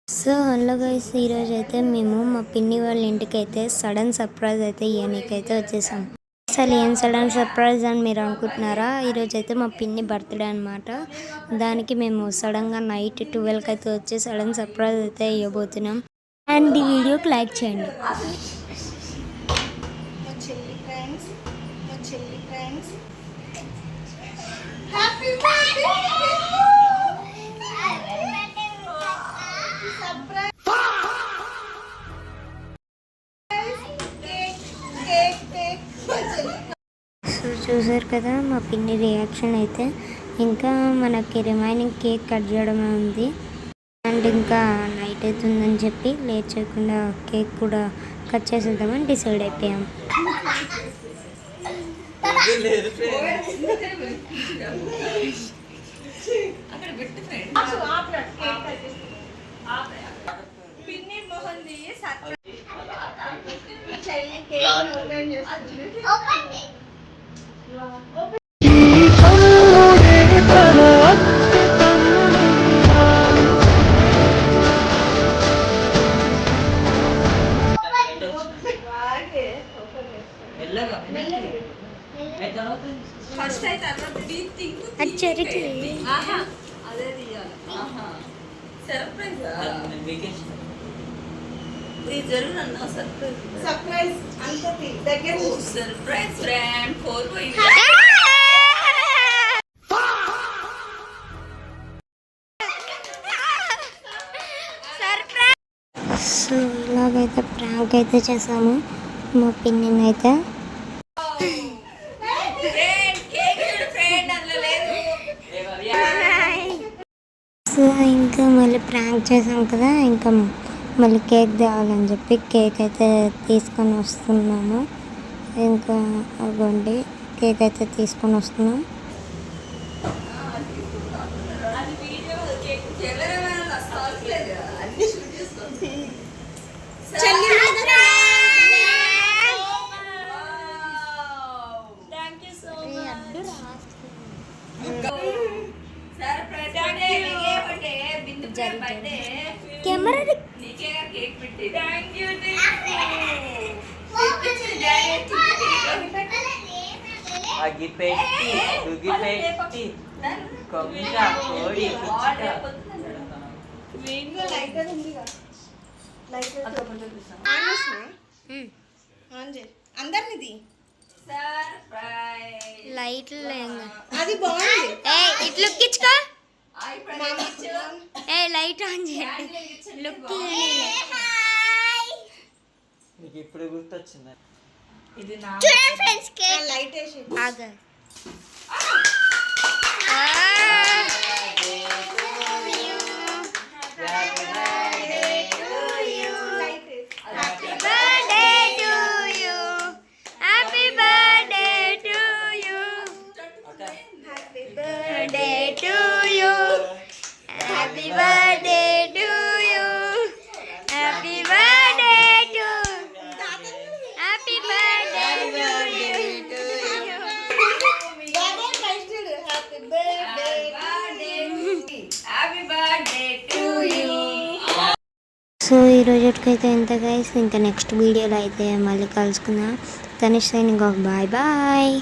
So hello guys, ఈరోజు అయితే మేము మా పిన్ని వాళ్ళ ఇంటికి అయితే సడన్ సర్ప్రైజ్ అయితే ఇవ్వనీకైతే వచ్చేసాం. అసలు ఏం సడన్ సర్ప్రైజ్ అని మీరు అనుకుంటున్నారా? ఈరోజు అయితే మా పిన్ని బర్త్డే అనమాట. దానికి మేము సడన్గా నైట్ 12కి అయితే వచ్చి సడన్ సర్ప్రైజ్ అయితే ఇవ్వబోతున్నాం. అండ్ ఈ వీడియోకి లైక్ చేయండి. సో చూసారు కదా మా పిన్ని రియాక్షన్ అయితే. ఇంకా మనకి రిమైనింగ్ కేక్ కట్ చేయడమే ఉంది. అండ్ ఇంకా నైట్ అవుతుందని చెప్పి లేట్ చేయకుండా కేక్ కూడా కట్ చేసేద్దామని డిసైడ్ అయిపోయాం. సర్ప్రైజ్ అంతటి దగ్గర సర్ప్రైజ్ ఫ్రెండ్ 4 సో ఇలాగైతే ప్రాంక్ అయితే చేసాము మా పిన్నిని అయితే. సో ఇంకా మళ్ళీ ప్రాంక్ చేసాం కదా, ఇంకా మళ్ళీ కేక్ తేవాలని చెప్పి కేక్ అయితే తీసుకొని వస్తున్నాము. ఇంకా అవ్వండి కేక్ అయితే తీసుకొని వస్తున్నాం. అగిపెట్టి దుగిపెట్టి కొమ్మిగా కోడి అందరిది లైట్లు అది బాగుంది. ఇట్లా లుక్కించుకో. లైట్ ఆన్ చేయండి. నీకు ఇప్పుడు గుర్తొచ్చిందా? ఇది లైట్ వేసి ఆగా. సో ఈరోజుకైతే ఎంత గైస్, ఇంకా నెక్స్ట్ వీడియోలో అయితే మళ్ళీ కలుసుకుందాం. Tanish signing off. Bye bye.